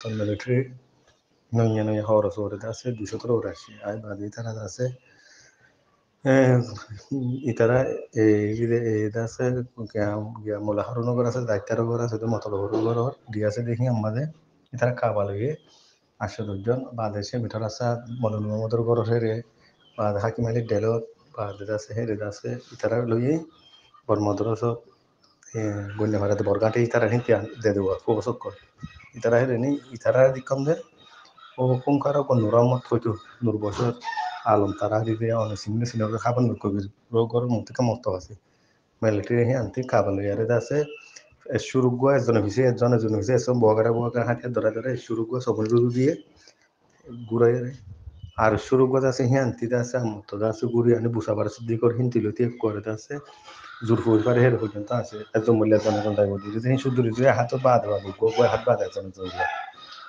military nang horo sore da se 200 rashi ai ba di tara da se itara da se ya mola haruno gora se daitaro gora se to motolo gora dia se দেখি আমাদের itara kabalege 810 জন বাদেশে মিঠর আসা মদন মদর গড় হেরে বা হাকিমালি ডেলত বা দেদাসে হেরে দাসে ইতারা লইয়ে বর্মদরস গণ্য ভারত বর্গাটে ইতারা হিন্তি দে দেব ফুবসক কর ইতারা হেরে নি ইতারা দিকম দে ও কুমকার ko nuramot hoyto nur bosor alom tara dide on sinne sinore khaban kobir rogor mutika motto আছে military হি anti kabalo yare dase শুরুগুয়া একজন হইছে সব বগারা হাতে ধরে শুরুগুয়া সবল দিয়ে ঘুরাই আর শুরুগুয়া আছে হি anti আছে মতো আছে ঘুরি আনি বুসাবার দিকর হিন্তিলতি করে আছে জোর ফুল পারে হের পর্যন্ত আছে এত মূল্য জনগণ দায় বলি যদি শুধু যদি হাত বাদ বাদ গো হাত বাদ আছে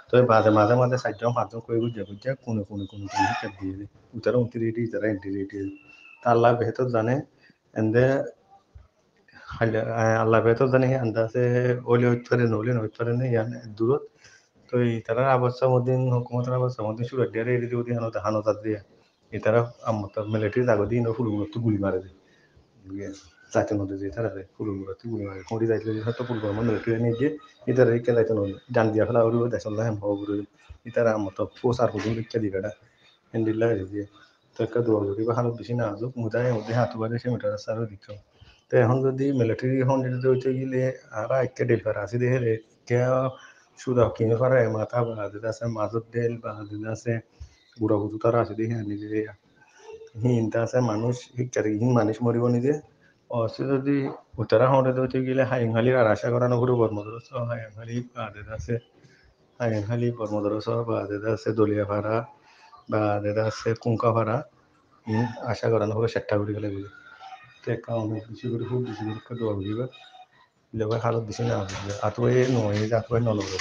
তো মাঝে মাঝে মাঝে সাতজন পাঁচজন কই বুঝে কোন হিসাব দিয়ে দিই উতারা উন্তিরিটি যারা ইন্টিরিটি আল্লাহ বেহতর জানে এন্দে আল্লাহ বেহতর জানে আন্দাজে ওলি হইতরে নেই ইয়ান দূরত তো তারা আবাসা মদিন হুকুমতের আবাসা মদিন শুরু ডেরে এড়ি দিয়ে হানো তার দিয়ে তারা আমার মিলিটারি জাগো দিয়ে ফুলগুলো গুলি মারে দেয় যাইতে নদী দিয়ে তারা ফুলগুলো গুলি মারে খড়ি যাইতে হয়তো ফুলগুলো মিলিটারি নিয়ে গিয়ে ইতারা রিক্কা যাইতে নদী ডান দিয়া ফেলা উড়ি দেশ হেম হবুর ইতারা আমার পোসার হুকুম রিক্কা দিবে এটা এন্ডিল্লা দিয়ে তো একটা দোয়া করি বা হালত বেশি না আসুক মুদায় মধ্যে হাত বাজে সে মিটার সারও দিচ্ছ তো এখন যদি মিলিটারি এখন যদি হইতে গেলে আর একটা ডেলিভার আছে দেখে কে সুদা কিনে পারে মাথা বা আছে মাজত দেল বা আছে বুড়া বুধু তারা আছে দেখে নিজে হিনতা আছে মানুষ শিক্ষারে হিন মানুষ মরিব নিজে অসে যদি উত্তরা হতে হইতে গেলে হাইংহালির আর আশা করানো করে বর্মদরস হাইংহালি বাদে আছে হাইংহালি বর্মদরস বাদে আছে দলিয়াপাড়া বা যেটা আছে কুঙ্কাপাড়া আশা করানো হবে সেট্টা করে গেলে বুঝে তো একটা অনেক বেশি করে খুব বেশি করে দোয়া বুঝিবে লেবার হালত বেশি না বুঝবে আতুয়ে নয় আতুয়ে নলবে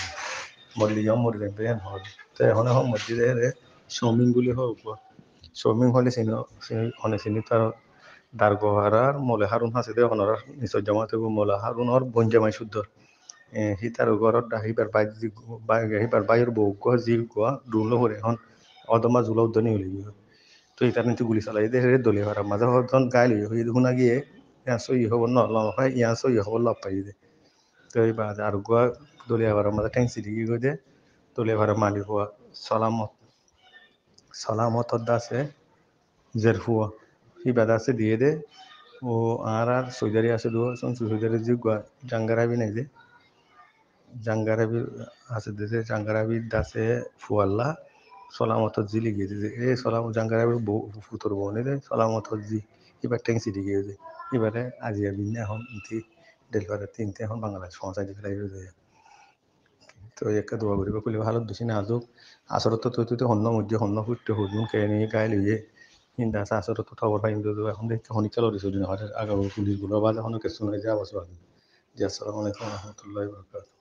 মরলি যাও মরি যাবে হবে তো এখন মসজিদে শ্রমিক গুলি হোক শ্রমিক হলে চিনি তার দারগোহারার মলে হারুন হাসে দে হনার নিশ্চয় জামাতে মলে হারুনর বঞ্জামাই শুদ্ধ সি তার ঘরত আহিবার আহিবার বাইর বউ জি গোয়া ডুলো হরে এখন অদমা জুলা উদ্যানি হলি তো এটা নিতে গুলি চালাই দে দলীয় হারা মাঝে হজন গাইলি হই শুনা গিয়ে ইয়া সই হব হয় ইয়া সই হব লাভ পাই দে তো এই বাদ আর গোয়া দলীয় হারা মাঝে ট্যাংসি দিকে গই দে দলীয় হারা মালিক হওয়া সালামত আছে জেরফুয়া হি বাদ আছে দিয়ে দে ও আর সৈদারি আছে দো সৈদারি যে জাঙ্গারাবি নাই যে জাঙ্গারাবি আছে দেশে জাঙ্গারাবি দাসে ফুয়াল্লা সলামত জি লিখে দিয়েছে এই সলাম জাঙ্গারাবির বউ ফুতর বউ নেই সলামত জি এবার ট্যাংসি দিকে গেছে এবারে আজিয়া বিনে এখন ডেলিভারি তিনটে এখন বাংলাদেশ সমাচার দিকে যায় তো একটা দোয়া করিব কইলে ভালো বেশি নাজুক আসরত তুই হন্য মধ্যে হন্য ফুটতে হুদুন কে নিয়ে গায়ে লইয়ে হিন্দা আছে আসরত খবর পাই এখন দেখতে হনি চলো দিছো দিন আগামী পুলিশগুলো বা যখন কিছু নাই যে আবাস যে আসসালামু আলাইকুম রহমতুল্লাহ বরকাত